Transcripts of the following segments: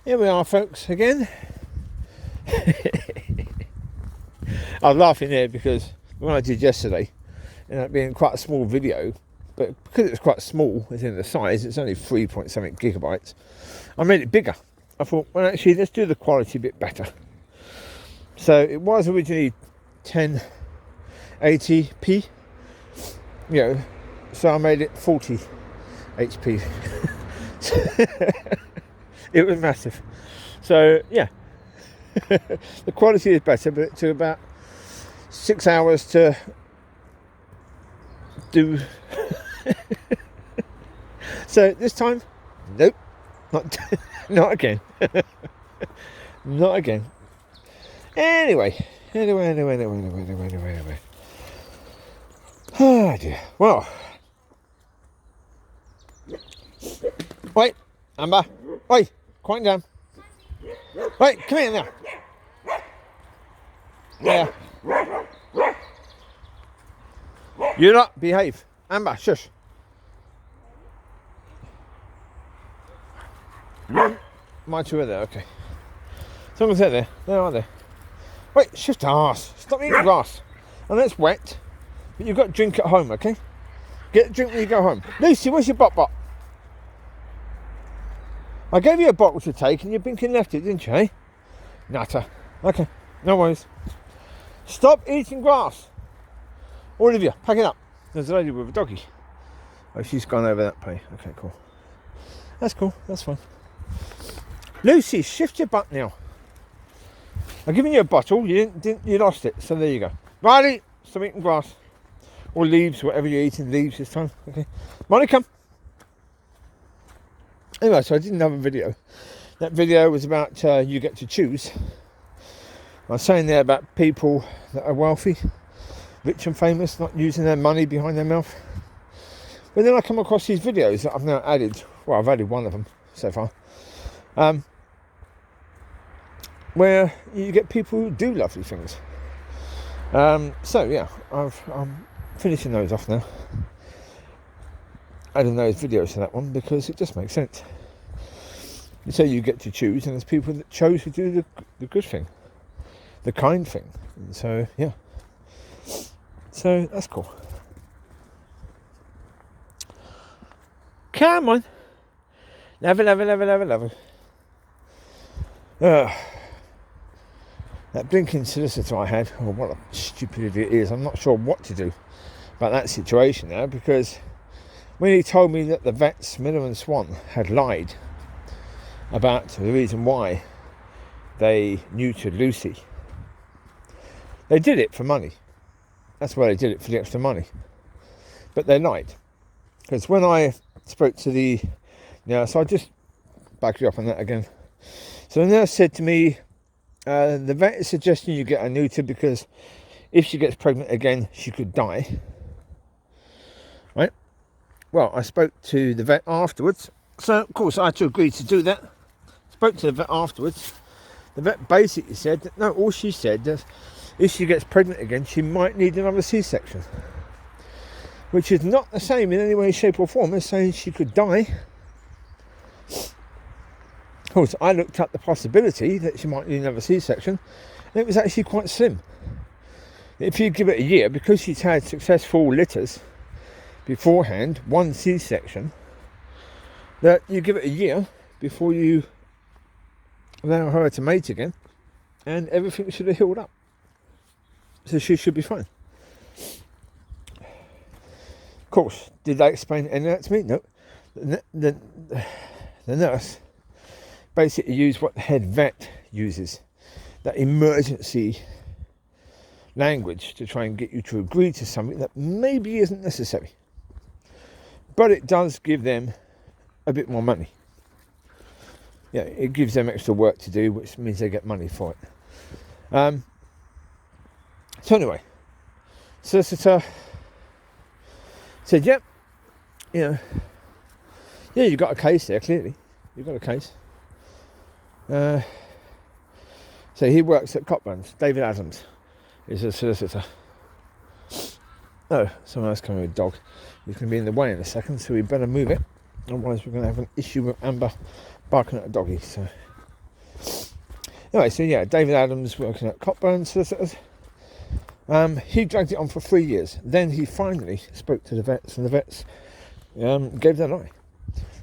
Here we are, folks, again. I was laughing there because when I did yesterday, it ended up being quite a small video, but because it's quite small, as in the size, it's only 3 point something gigabytes, I made it bigger. I thought, well, actually, let's do the quality a bit better. So it was originally 1080p, so I made it 40 HP. It was massive. So yeah, the quality is better, but it took about 6 hours to do. So this time, nope, not again. Not again. Anyway. Oh dear. Well, wait, Amber. Wait, quiet down. Wait, come here now. Yeah. You lot, behave. Amber, shush. My two are there, okay. As long as they're there, they are there. Wait, shift ass. Stop eating grass. I know it's wet, but you've got to drink at home, okay? Get a drink when you go home. Lucy, where's your bot? I gave you a bottle to take and you blinking left it, didn't you, eh? Nutter. Okay, no worries. Stop eating grass. All of you, pack it up. There's a lady with a doggy. Oh, she's gone over that way. Okay, cool. That's cool, that's fine. Lucy, shift your butt now. I've given you a bottle, you lost it, so there you go. Riley, stop eating grass. Or leaves, whatever you're eating, leaves this time. Okay. Mollie, come. Anyway, so I did another video. That video was about you get to choose. I was saying there about people that are wealthy, rich and famous, not using their money behind their mouth. But then I come across these videos that I've now added. Well, I've added one of them so far. Where you get people who do lovely things. So yeah, I'm finishing those off now. Adding those videos to that one because it just makes sense. You say you get to choose, and there's people that chose to do the good thing, the kind thing. And so yeah, so that's cool. Come on, love it. That blinking solicitor I had, oh, what a stupid idiot it is. I'm not sure what to do about that situation now, because when he told me that the vets, Miller and Swan, had lied about the reason why they neutered Lucy, they did it for money. That's why they did it, for the extra money. But they lied. Because when I spoke to the nurse, I'll just back you up on that again. So the nurse said to me, the vet is suggesting you get her neutered because if she gets pregnant again, she could die. Right? Well, I spoke to the vet afterwards. So, of course, I had to agree to do that. Spoke to the vet afterwards. The vet basically said that, no, all she said that if she gets pregnant again, she might need another C-section. Which is not the same in any way, shape or form as saying she could die. Of course, I looked up the possibility that she might need another C-section, and it was actually quite slim. If you give it a year, because she's had successful litters beforehand, one C-section, that you give it a year before you allow her to mate again, and everything should have healed up. So she should be fine. Of course, did they explain any of that to me? No. The nurse basically used what the head vet uses, that emergency language, to try and get you to agree to something that maybe isn't necessary. But it does give them a bit more money. Yeah, it gives them extra work to do, which means they get money for it. So anyway, solicitor said, yep, yeah, you've got a case there, clearly. You've got a case. So he works at Coplands. David Adams is a solicitor. Oh, someone else coming with a dog. He's going to be in the way in a second, so we better move it. Otherwise we're going to have an issue with Amber barking at a doggy. So Anyway, so yeah, David Adams working at Cockburn Solicitors. He dragged it on for 3 years. Then he finally spoke to the vets, and the vets gave their lie.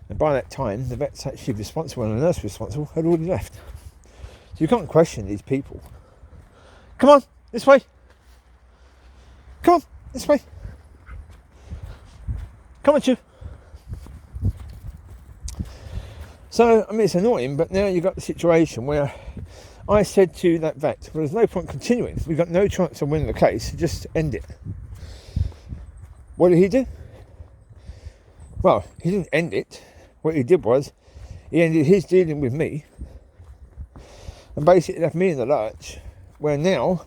And by that time, the vets actually responsible and the nurse responsible had already left. So you can't question these people. Come on, this way. Come on, this way. Come on, you. So, I mean, it's annoying, but now you've got the situation where I said to that vet, well, there's no point continuing. We've got no chance of winning the case, so just end it. What did he do? Well, he didn't end it. What he did was, he ended his dealing with me and basically left me in the lurch, where now,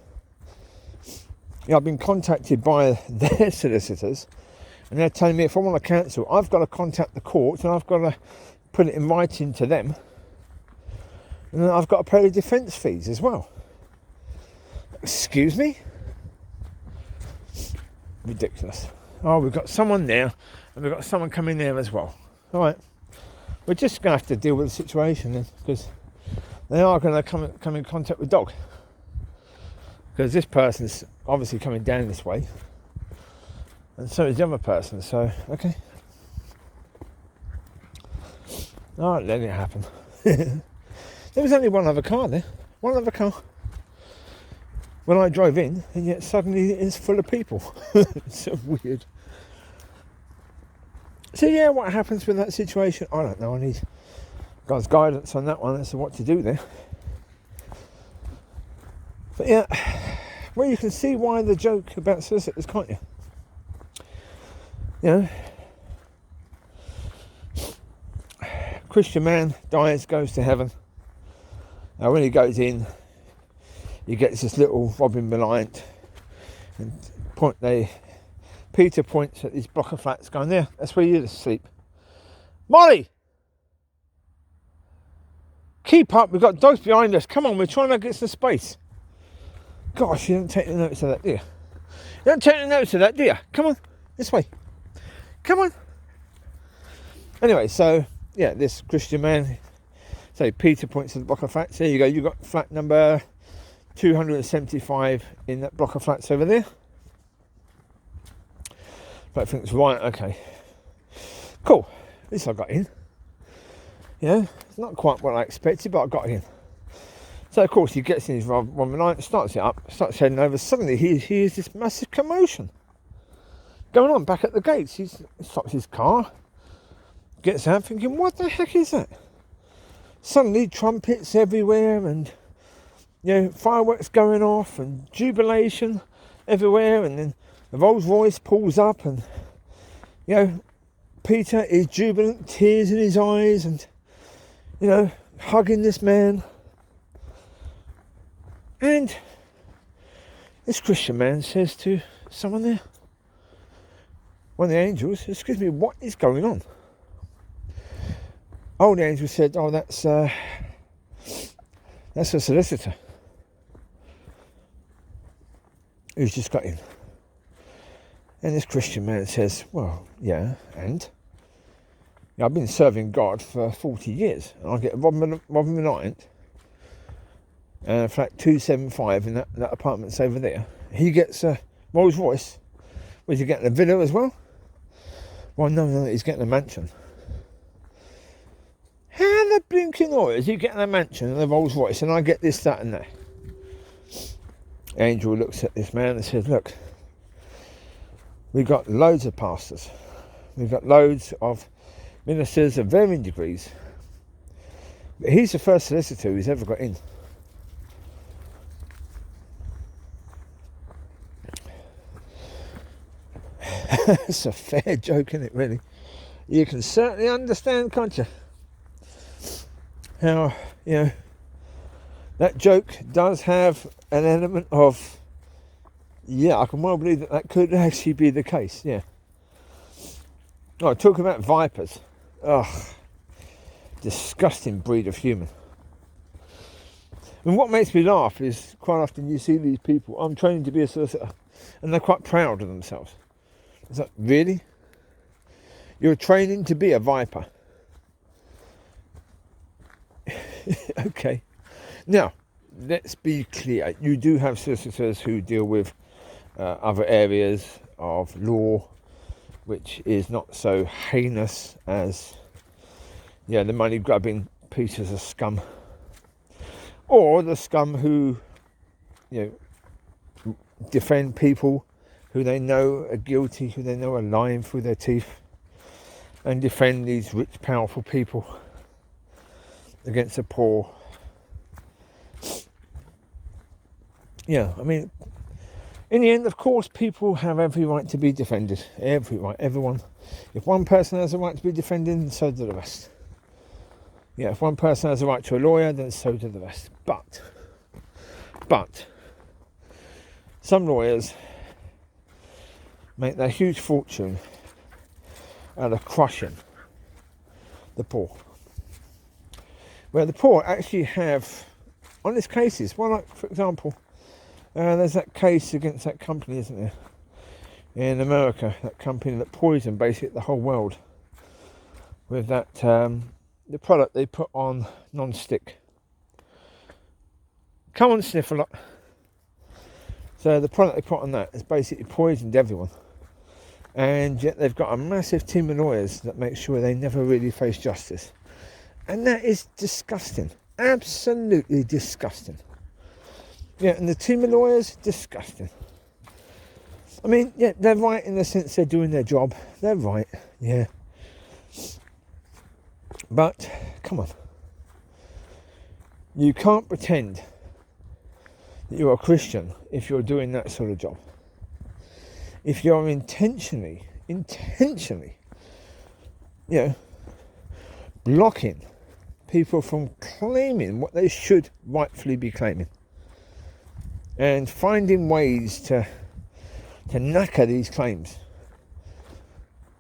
I've been contacted by their solicitors, and they're telling me if I want to cancel, I've got to contact the court and I've got to put it in writing to them, and then I've got to pay the defence fees as well. Excuse me? Ridiculous. Oh, we've got someone there, and we've got someone coming there as well. All right, we're just going to have to deal with the situation then, because they are going to come in contact with Dog, because this person's obviously coming down this way, and so is the other person. So okay, all right, let it happen. There was only one other car there, one other car when I drove in, and yet suddenly it's full of people. It's so weird. So yeah, what happens with that situation? I don't know. I need God's guidance on that one as to what to do there. But yeah, well, you can see why the joke about solicitors, can't you? You know, Christian man dies, goes to heaven. Now when he goes in, he gets this little Robin Reliant, and Peter points at this block of flats going, there, that's where you sleep. Mollie! Keep up, we've got dogs behind us. Come on, we're trying to get some space. Gosh, you don't take the notice of that, do you? You don't take the notice of that, do you? Come on, this way. Come on. Anyway, so, yeah, this Christian man, so Peter points to the block of flats. There you go, you've got flat number 275 in that block of flats over there. But I think it's right, okay. Cool, at least I got in. Yeah, it's not quite what I expected, but I got in. So of course he gets in his Robin Reliant, starts it up, starts heading over. Suddenly he hears this massive commotion going on back at the gates. He stops his car, gets out thinking, what the heck is that? Suddenly trumpets everywhere, and you know, fireworks going off and jubilation everywhere, and then the Rolls Royce pulls up, and you know, Peter is jubilant, tears in his eyes, and you know, hugging this man. And this Christian man says to someone there, one of the angels, excuse me, what is going on? Oh, the angel said, oh, that's a solicitor who's just got in. And this Christian man says, well, yeah, and? You know, I've been serving God for 40 years, and I get a Robin Reliant, flat 275 in that apartment's over there. He gets a Rolls Royce. Was he getting a villa as well? Well, no, he's getting a mansion. How the blinking oil is he getting a mansion and a Rolls Royce, and I get this, that, and that? Angel looks at this man and says, look, we've got loads of pastors. We've got loads of ministers of varying degrees. But he's the first solicitor who's ever got in. It's a fair joke, isn't it, really? You can certainly understand, can't you? How, you know, that joke does have an element of, yeah, I can well believe that could actually be the case, yeah. Oh, talk about vipers. Ugh. Disgusting breed of human. And what makes me laugh is quite often you see these people, I'm training to be a solicitor, and they're quite proud of themselves. It's like, really? You're training to be a viper. Okay. Now, let's be clear. You do have solicitors who deal with other areas of law, which is not so heinous as the money grabbing pieces of scum, or the scum who defend people who they know are guilty, who they know are lying through their teeth, and defend these rich, powerful people against the poor. I mean, in the end, of course, people have every right to be defended. Every right, everyone. If one person has a right to be defended, then so do the rest. If one person has a right to a lawyer, then so do the rest. But some lawyers make their huge fortune out of crushing the poor. Where the poor actually have honest cases. Well, like, for example, there's that case against that company, isn't there, in America, that company that poisoned basically the whole world with that the product they put on non-stick. Come on, sniff a lot. So the product they put on that has basically poisoned everyone, and yet they've got a massive team of lawyers that make sure they never really face justice, and that is disgusting, absolutely disgusting. And the team of lawyers, disgusting. I mean, they're right in the sense they're doing their job. They're right, But, come on. You can't pretend that you're a Christian if you're doing that sort of job. If you're intentionally, blocking people from claiming what they should rightfully be claiming, and finding ways to knacker these claims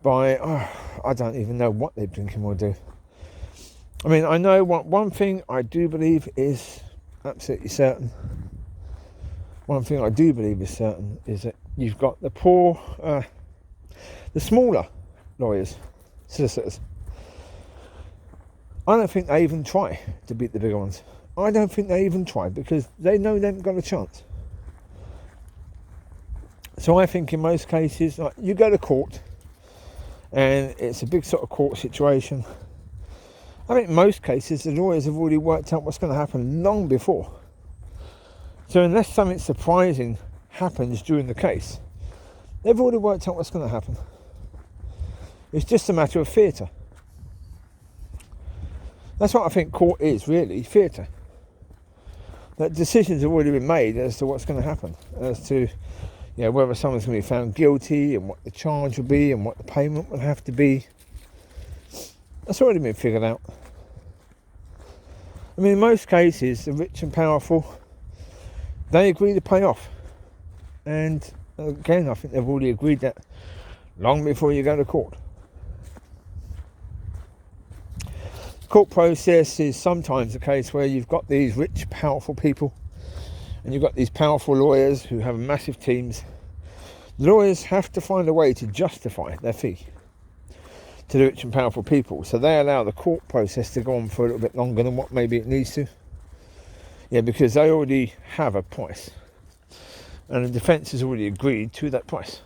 by, I don't even know what they're thinking will do. I mean, I know one thing I do believe is absolutely certain. One thing I do believe is certain is that you've got the poor, the smaller lawyers, solicitors. I don't think they even try to beat the bigger ones. I don't think they even try, because they know they haven't got a chance. So I think in most cases, like, you go to court and it's a big sort of court situation. I think in most cases the lawyers have already worked out what's going to happen long before. So unless something surprising happens during the case, they've already worked out what's going to happen. It's just a matter of theatre. That's what I think court is, really, theatre. That decisions have already been made as to what's going to happen, as to whether someone's going to be found guilty and what the charge will be and what the payment will have to be. That's already been figured out. I mean, in most cases, the rich and powerful, they agree to pay off. And again, I think they've already agreed that long before you go to court. Court process is sometimes a case where you've got these rich, powerful people, and you've got these powerful lawyers who have massive teams. The lawyers have to find a way to justify their fee to the rich and powerful people, so they allow the court process to go on for a little bit longer than what maybe it needs to. Because they already have a price, and the defence has already agreed to that price.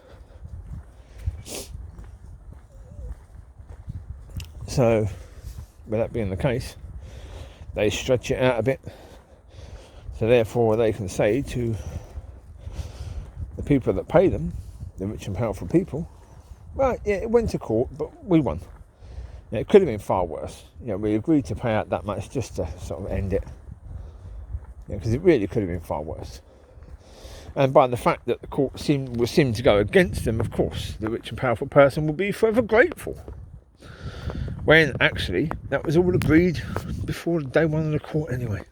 So, with that being the case, they stretch it out a bit, so therefore they can say to the people that pay them, the rich and powerful people, well, it went to court, but we won. It could have been far worse. We agreed to pay out that much just to sort of end it. Because it really could have been far worse. And by the fact that the court seemed to go against them, of course, the rich and powerful person will be forever grateful. When actually, that was all agreed before day one of the court anyway.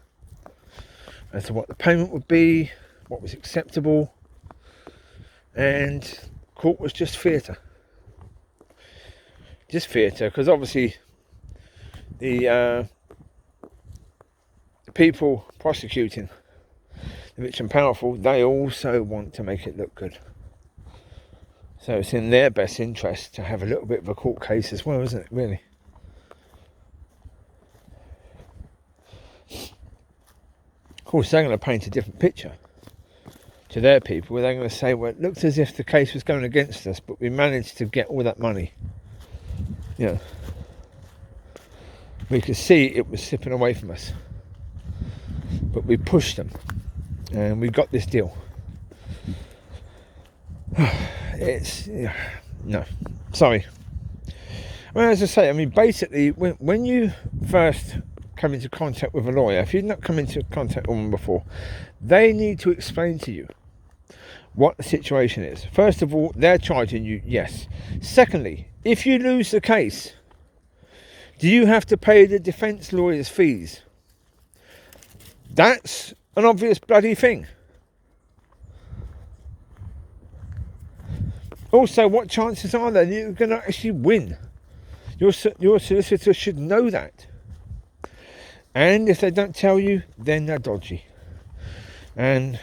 As to what the payment would be, what was acceptable. And court was just theatre. Just theatre, because obviously the people prosecuting the rich and powerful, they also want to make it look good. So it's in their best interest to have a little bit of a court case as well, isn't it, really? course, they're going to paint a different picture to their people. They're going to say, well, it looked as if the case was going against us, but we managed to get all that money. You know, we could see it was slipping away from us, but we pushed them and we got this deal. It's no, sorry. Well, as I say, I mean, basically, when you first come into contact with a lawyer, if you've not come into contact with one before, they need to explain to you what the situation is. First of all, they're charging you, yes. Secondly, if you lose the case, do you have to pay the defence lawyer's fees? That's an obvious bloody thing. Also, what chances are there that you're going to actually win? Your solicitor should know that. And if they don't tell you, then they're dodgy. And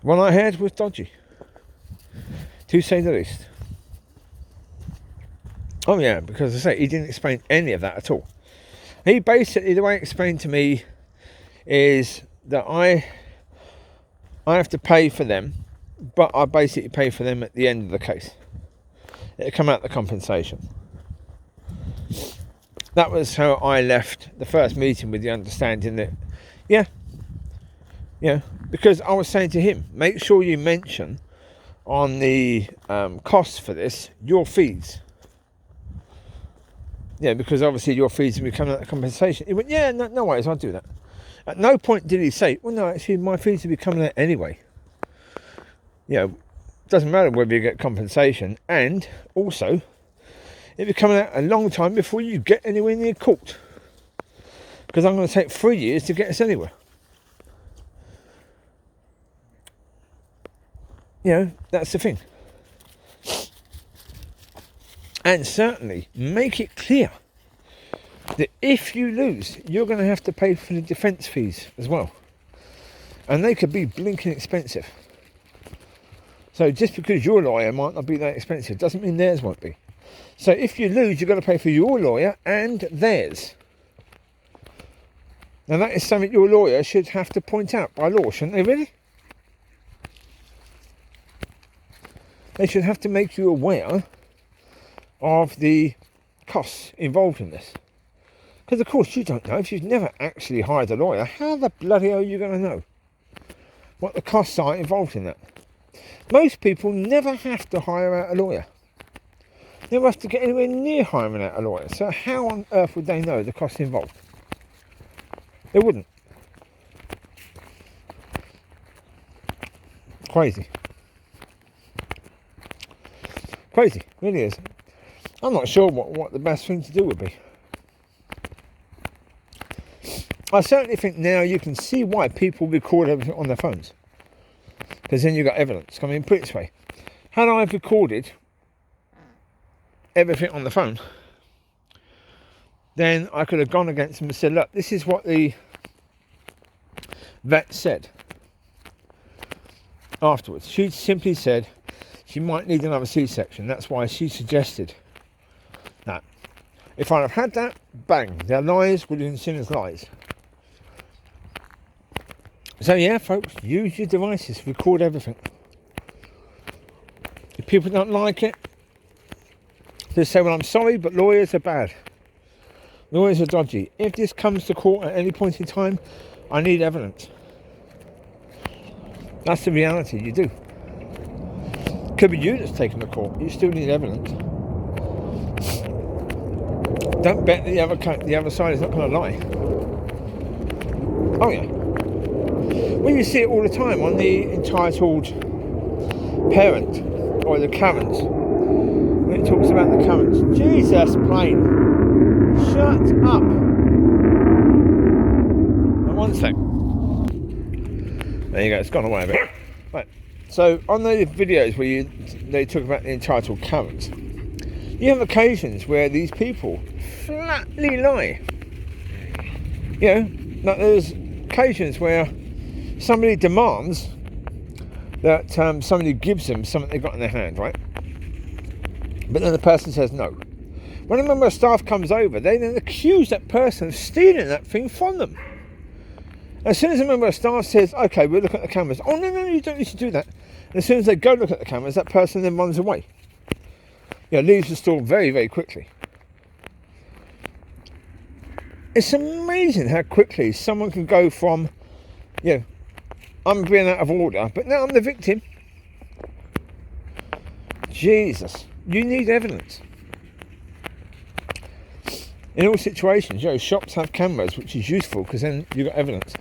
the one I had was dodgy, to say the least. Oh yeah, because I say, he didn't explain any of that at all. He basically, the way he explained to me is that I have to pay for them, but I basically pay for them at the end of the case. It'll come out the compensation. That was how I left the first meeting, with the understanding that, because I was saying to him, make sure you mention on the costs for this, your fees. Yeah, because obviously your fees will be coming out of compensation. He went, yeah, no worries, I'll do that. At no point did he say, well, no, actually, my fees will be coming out anyway. You know, doesn't matter whether you get compensation, and also, it'll be coming out a long time before you get anywhere near court. Because I'm going to take 3 years to get us anywhere. You know, that's the thing. And certainly, make it clear that if you lose, you're going to have to pay for the defence fees as well. And they could be blinking expensive. So just because your lawyer might not be that expensive, doesn't mean theirs won't be. So if you lose, you've got to pay for your lawyer and theirs. Now that is something your lawyer should have to point out by law, shouldn't they, really? They should have to make you aware of the costs involved in this. Because of course you don't know. If you've never actually hired a lawyer, how the bloody hell are you going to know what the costs are involved in that? Most people never have to hire out a lawyer. They never have to get anywhere near hiring out a lawyer. So how on earth would they know the costs involved? They wouldn't. Crazy. Crazy, really is. I'm not sure what the best thing to do would be. I certainly think now you can see why people record everything on their phones. Because then you've got evidence. I mean, put it this way. Had I recorded everything on the phone, then I could have gone against them and said, look, this is what the vet said afterwards. She simply said she might need another C-section. That's why she suggested that. If I'd have had that, bang, their lies would have been seen as lies. So yeah, folks, use your devices, record everything. If people don't like it, just say, well, I'm sorry, but lawyers are bad. Lawyers are dodgy. If this comes to court at any point in time, I need evidence. That's the reality, you do. Could be you that's taken to court, you still need evidence. Don't bet that the other side is not going to lie. Oh yeah. Well, you see it all the time on the entitled parent or the Karens. When it talks about the Karens. Jesus, plane. Shut up. Now, one sec. There you go, it's gone away a bit. Right. So, on the videos where they talk about the entitled Karens, you have occasions where these people flatly lie. You know, like there's occasions where somebody demands that somebody gives them something they've got in their hand, right? But then the person says no. When a member of staff comes over, they then accuse that person of stealing that thing from them. As soon as a member of staff says, okay, we'll look at the cameras. Oh, no, you don't need to do that. And as soon as they go look at the cameras, that person then runs away. Leaves the store very, very quickly. It's amazing how quickly someone can go from, I'm being out of order, but now I'm the victim. Jesus, you need evidence. In all situations, shops have cameras, which is useful because then you've got evidence.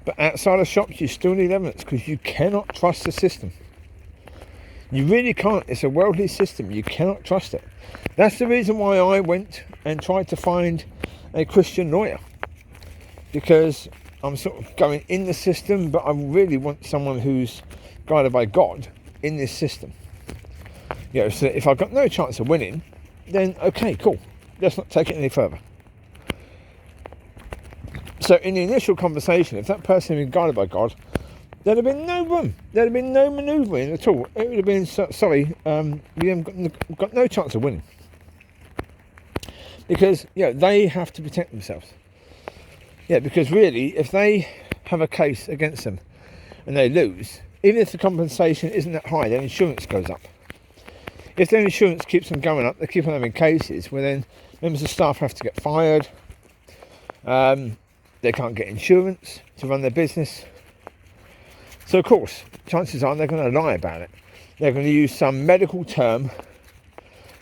But outside of shops, you still need evidence because you cannot trust the system. You really can't. It's a worldly system. You cannot trust it. That's the reason why I went and tried to find a Christian lawyer, because I'm sort of going in the system, but I really want someone who's guided by God in this system. So if I've got no chance of winning, then okay, cool. Let's not take it any further. So in the initial conversation, if that person had been guided by God, there'd have been no room. There'd have been no manoeuvring at all. It would have been, we haven't got no chance of winning. Because, they have to protect themselves. Because really, if they have a case against them and they lose, even if the compensation isn't that high, their insurance goes up. If their insurance keeps on going up, they keep on having cases where then members of staff have to get fired. They can't get insurance to run their business. So of course, chances are they're going to lie about it. They're going to use some medical term,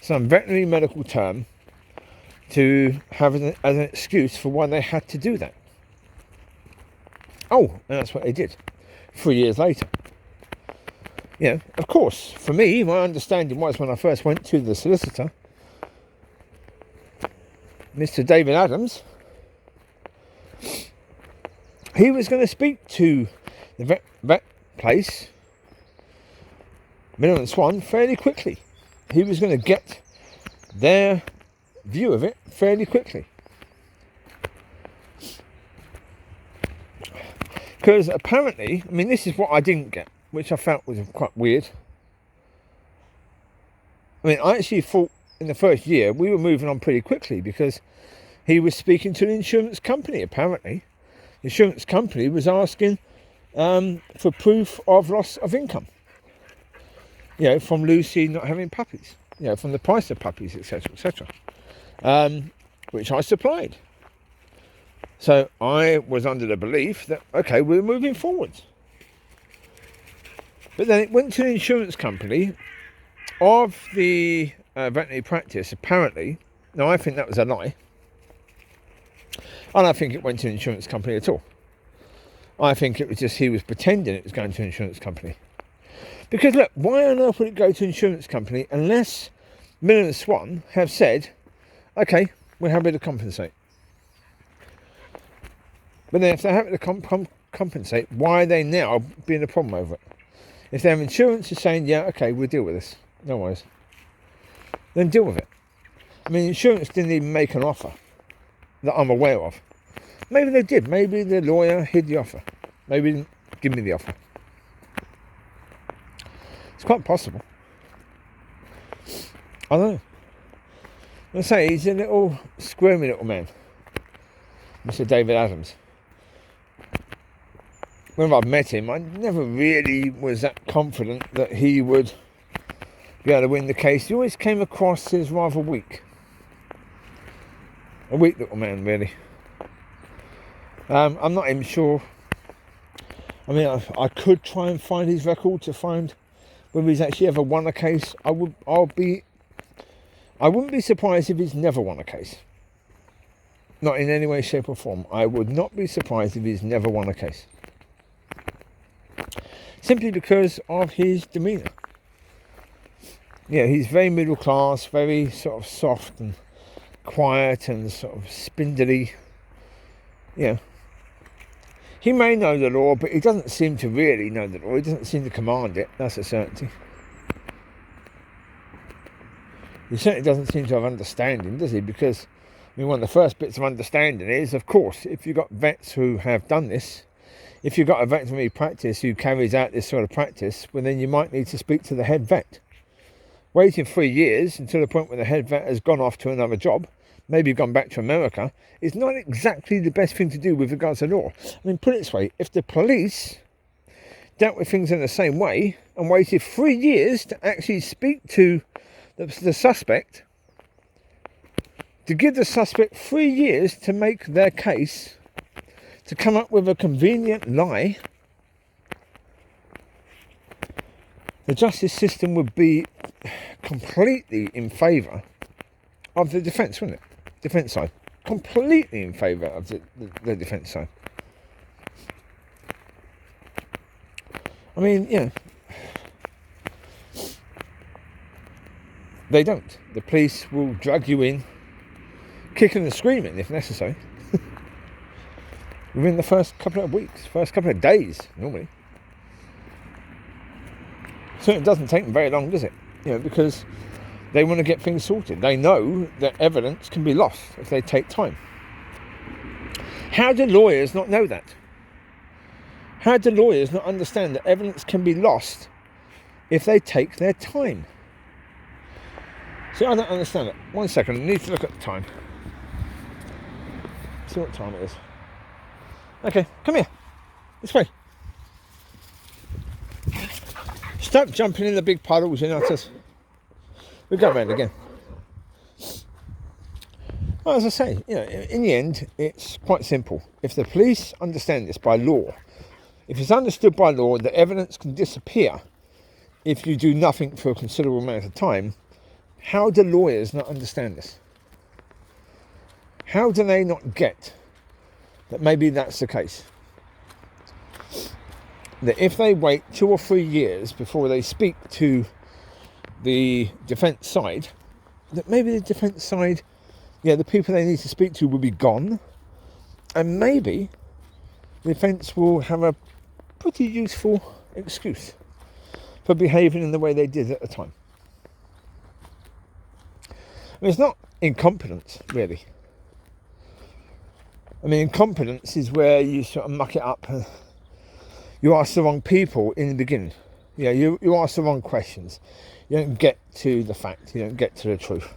some veterinary medical term, to have as an excuse for why they had to do that. Oh, and that's what they did 3 years later. Of course, for me, my understanding was when I first went to the solicitor, Mr. David Adams, he was going to speak to the vet place, Middle and Swan, fairly quickly. He was going to get their view of it fairly quickly. Because apparently, this is what I didn't get, which I felt was quite weird. I actually thought in the first year we were moving on pretty quickly because he was speaking to the insurance company, apparently. The insurance company was asking for proof of loss of income. From Lucy not having puppies. From the price of puppies, etc., etc. Which I supplied. So I was under the belief that, okay, we're moving forwards. But then it went to the insurance company of the veterinary practice, apparently. Now, I think that was a lie. I don't think it went to the insurance company at all. I think it was just he was pretending it was going to an insurance company. Because look, why on earth would it go to an insurance company unless Mill and Swan have said, okay, we're happy to compensate. But then if they're happy to compensate, why are they now being a problem over it? If their insurance is saying, yeah, okay, we'll deal with this, no worries, then deal with it. Insurance didn't even make an offer that I'm aware of. Maybe they did. Maybe the lawyer hid the offer. Maybe he didn't give me the offer. It's quite possible. I don't know. I say he's a little squirmy little man, Mr. David Adams. When I've met him, I never really was that confident that he would be able to win the case. He always came across as rather weak. A weak little man, really. I'm not even sure. I could try and find his record to find whether he's actually ever won a case. I wouldn't be surprised if he's never won a case. Not in any way, shape or form. I would not be surprised if he's never won a case. Simply because of his demeanour. He's very middle class, very sort of soft and quiet and sort of spindly. He may know the law, but he doesn't seem to really know the law. He doesn't seem to command it, that's a certainty. He certainly doesn't seem to have understanding, does he? Because, one of the first bits of understanding is, of course, if you've got vets who have done this, if you've got a veterinary practice who carries out this sort of practice, well, then you might need to speak to the head vet. Waiting 3 years until the point where the head vet has gone off to another job maybe gone back to America, is not exactly the best thing to do with regards to law. I mean, put it this way, if the police dealt with things in the same way and waited 3 years to actually speak to the suspect, to give the suspect 3 years to make their case, to come up with a convenient lie, the justice system would be completely in favour of the defence, wouldn't it? Defence side. Completely in favour of the defence side. I mean, yeah. They don't. The police will drag you in, kicking and screaming if necessary, within the first couple of weeks, first couple of days, normally. So it doesn't take them very long, does it? Because they want to get things sorted. They know that evidence can be lost if they take time. How do lawyers not know that? How do lawyers not understand that evidence can be lost if they take their time? See, I don't understand it. 1 second, I need to look at the time. See what time it is. Okay, come here. This way. Stop jumping in the big puddles, We'll go around again. Well, as I say, in the end, it's quite simple. If the police understand this by law, if it's understood by law that evidence can disappear if you do nothing for a considerable amount of time, how do lawyers not understand this? How do they not get that maybe that's the case? That if they wait 2 or 3 years before they speak to the defence side, that maybe the defence side, the people they need to speak to will be gone, and maybe the defence will have a pretty useful excuse for behaving in the way they did at the time. I mean, it's not incompetence, really. I mean, incompetence is where you sort of muck it up. You ask the wrong people in the beginning. You ask the wrong questions. You don't get to the fact. You don't get to the truth.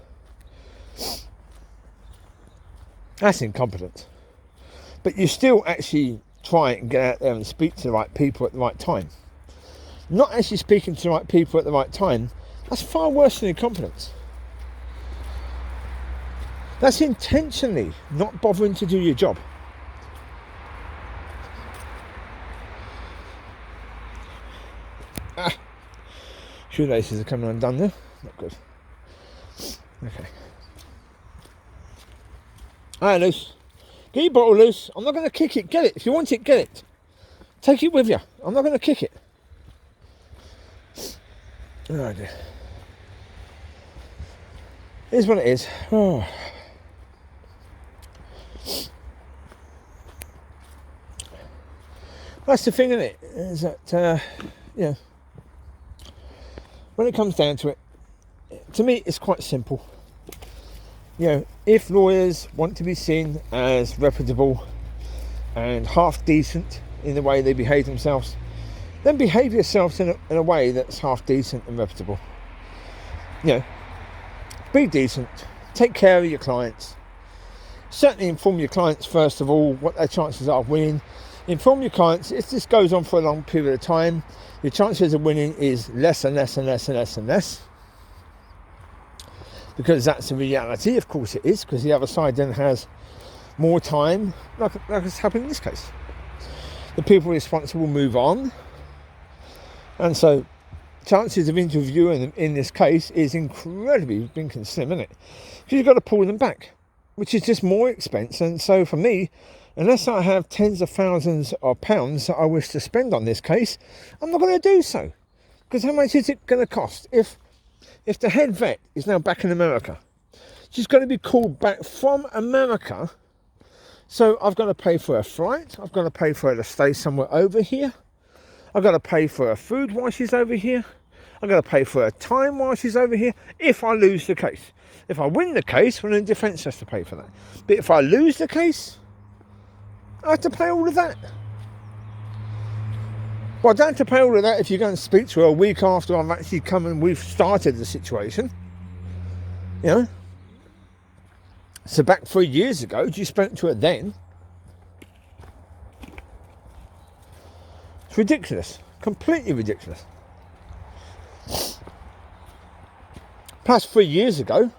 That's incompetence. But you still actually try and get out there and speak to the right people at the right time. Not actually speaking to the right people at the right time, that's far worse than incompetence. That's intentionally not bothering to do your job. Shoelaces are coming undone there. Not good. Okay. Alright, Luce. Get your bottle, Luce. I'm not going to kick it. Get it. If you want it, get it. Take it with you. I'm not going to kick it. Oh dear. Here's what it is. Oh. That's the thing, isn't it? Is that, when it comes down to it, to me, it's quite simple. If lawyers want to be seen as reputable and half decent in the way they behave themselves, then behave yourselves in a way that's half decent and reputable. Be decent. Take care of your clients. Certainly inform your clients, first of all, what their chances are of winning. Inform your clients, if this goes on for a long period of time, your chances of winning is less and less and less and less and less. Because that's the reality, of course it is, because the other side then has more time, like it's happened in this case. The people responsible move on, and so chances of interviewing them in this case is incredibly slim, isn't it? Because you've got to pull them back, which is just more expense. And so for me, unless I have tens of thousands of pounds that I wish to spend on this case, I'm not going to do so. Because how much is it going to cost? If the head vet is now back in America, she's going to be called back from America. So I've got to pay for her flight. I've got to pay for her to stay somewhere over here. I've got to pay for her food while she's over here. I've got to pay for her time while she's over here if I lose the case. If I win the case, well, then the defence has to pay for that. But if I lose the case, I have to pay all of that. Well, I don't have to pay all of that if you go and speak to her a week after I've actually come and we've started the situation. So back 3 years ago, you spoke to her then. It's ridiculous. Completely ridiculous. Plus 3 years ago,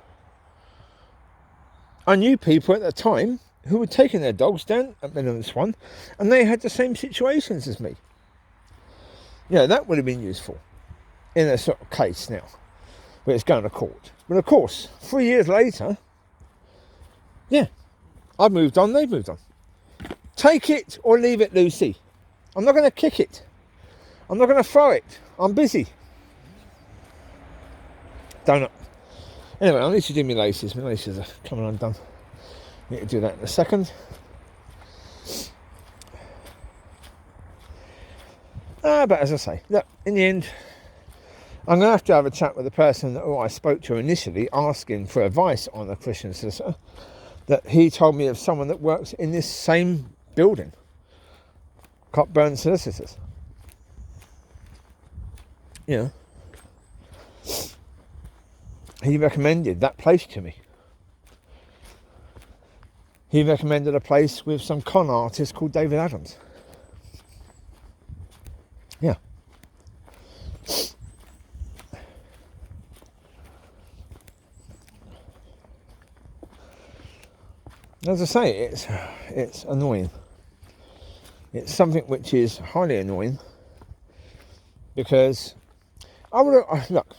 I knew people at the time who were taking their dogs down at Minimum Swan, and they had the same situations as me. Yeah, that would have been useful in a sort of case now, where it's going to court. But of course, 3 years later, yeah, I've moved on, they've moved on. Take it or leave it, Lucy. I'm not going to kick it. I'm not going to throw it. I'm busy. Donut. Anyway, I need to do my laces. My laces are coming undone. Need to do that in a second. But as I say, look, in the end, I'm going to have a chat with the person who I spoke to initially, asking for advice on a Christian solicitor, that he told me of someone that works in this same building, Cockburn Solicitors. You know, he recommended that place to me. He recommended a place with some con artist called David Adams. Yeah. As I say, it's annoying. It's something which is highly annoying, because I would have, look,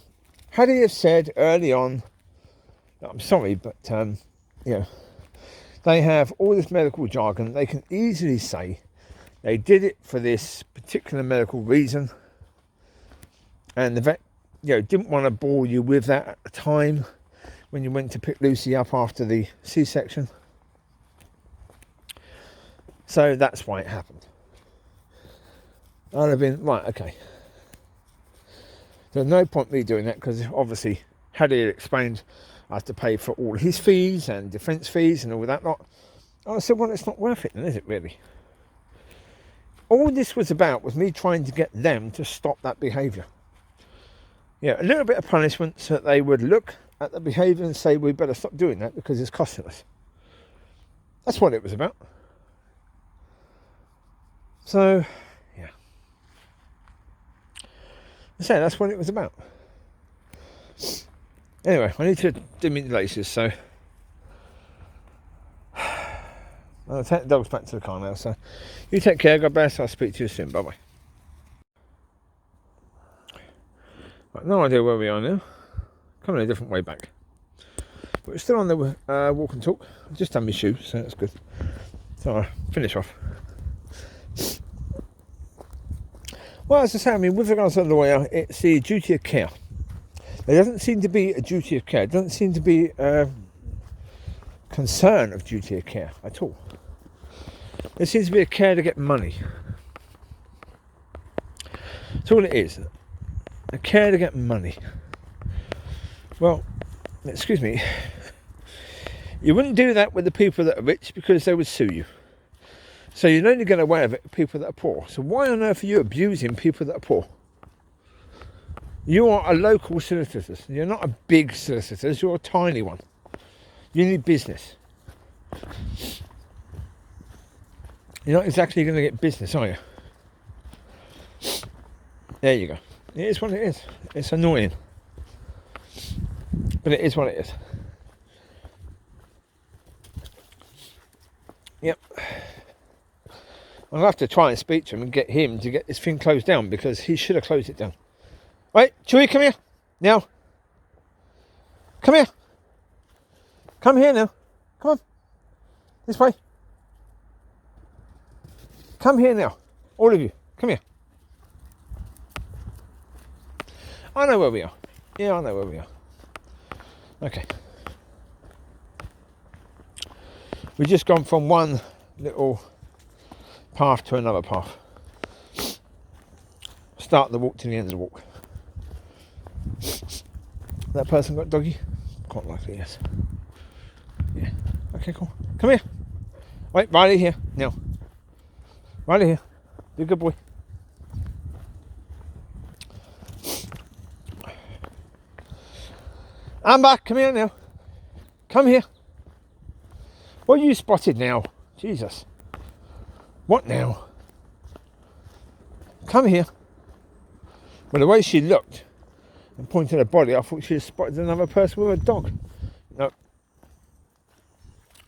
had he have said early on, I'm sorry, but you know, they have all this medical jargon. They can easily say they did it for this particular medical reason, and the vet, you know, didn't want to bore you with that at the time when you went to pick Lucy up after the C-section. So that's why it happened. I'd have been, right, okay. There's no point me doing that, because obviously, had he explained I have to pay for all his fees and defence fees and all that lot, I said, well, it's not worth it then, is it really? All this was about was me trying to get them to stop that behaviour. Yeah, a little bit of punishment so that they would look at the behaviour and say, we better stop doing that because it's costing us. That's what it was about. So, yeah. I say that's what it was about. Anyway, I need to do my laces, so I'll take the dogs back to the car now. So you take care, God bless. I'll speak to you soon. Bye bye. Right, no idea where we are now. Coming a different way back, but we're still on the walk and talk. I've just done my shoes, so that's good. So I'll finish off. Well, as I say, I mean, with regards to the lawyer, it's the duty of care. There doesn't seem to be a duty of care. It doesn't seem to be a concern of duty of care at all. There seems to be a care to get money. That's all it is. A care to get money. Well, excuse me. You wouldn't do that with the people that are rich, because they would sue you. So you're only get away with it with people that are poor. So why on earth are you abusing people that are poor? You are a local solicitor. You're not a big solicitor. You're a tiny one. You need business. You're not exactly going to get business, are you? There you go. It is what it is. It's annoying. But it is what it is. Yep. I'll have to try and speak to him and get him to get this thing closed down, because he should have closed it down. Wait, Chewie, come here. Now. Come here. Come here now. Come on. This way. Come here now. All of you. Come here. I know where we are. Yeah, I know where we are. Okay. We've just gone from one little path to another path. Start the walk to the end of the walk. That person got doggy? Quite likely, yes. Yeah. Okay, cool. Come here. Wait, Riley here. Now. Riley here. Be a good boy. Amber, come here now. Come here. What you spotted now? Jesus. What now? Come here. Well, the way she looked and pointed her body, I thought she had spotted another person with a dog. No.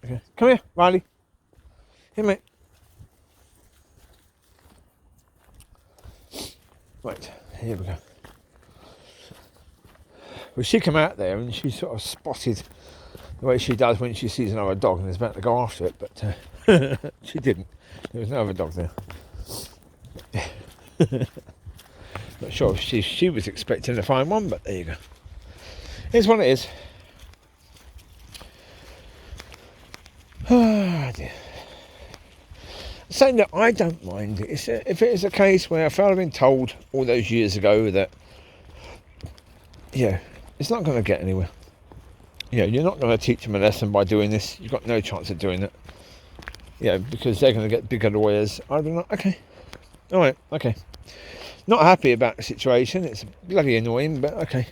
Okay. Come here, Riley. Here, mate. Right, here we go. Well, she came out there and she sort of spotted the way she does when she sees another dog and is about to go after it, but she didn't. There was no other dog there. Not sure if she was expecting to find one, but there you go. Here's what it is. Oh dear. Saying that I don't mind it. If it is a case where I felt I've been told all those years ago that, yeah, it's not going to get anywhere. Yeah, you're not going to teach them a lesson by doing this. You've got no chance of doing it. Yeah, because they're going to get bigger lawyers. I'd be like, okay, all right, okay. Not happy about the situation. It's bloody annoying, but okay.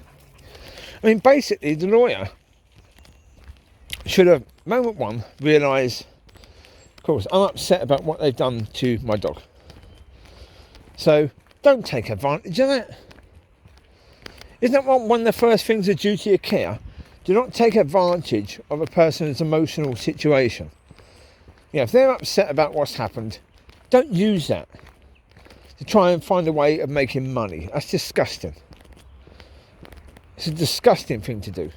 I mean, basically, the lawyer should have, moment one, realised, of course, I'm upset about what they've done to my dog. So, don't take advantage of that. Isn't that one of the first things of duty of care? Do not take advantage of a person's emotional situation. Yeah, if they're upset about what's happened, don't use that to try and find a way of making money. That's disgusting. It's a disgusting thing to do.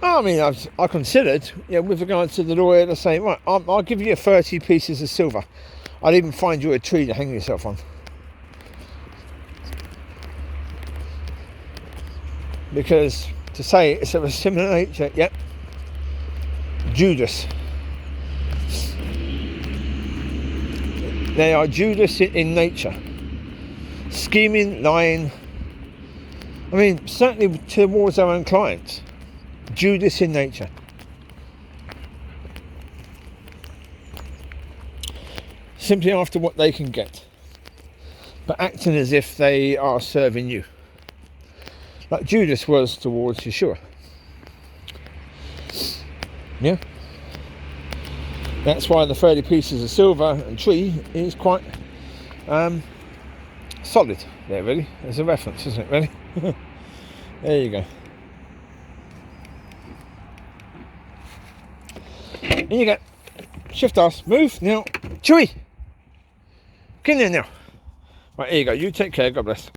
I mean, I considered, yeah, with regards to the lawyer to say, right, I'll give you 30 pieces of silver. I'll even find you a tree to hang yourself on. Because to say it's of a similar nature, yep. Judas. They are Judas in nature. Scheming, lying. I mean, certainly towards our own clients. Judas in nature. Simply after what they can get. But acting as if they are serving you. Like Judas was towards Yeshua. Yeah. That's why the 30 pieces of silver and tree is quite solid there, really. As a reference, isn't it, really? There you go. In you go. Shift us. Move now. Chewie! Get in there now. Right, here you go. You take care. God bless.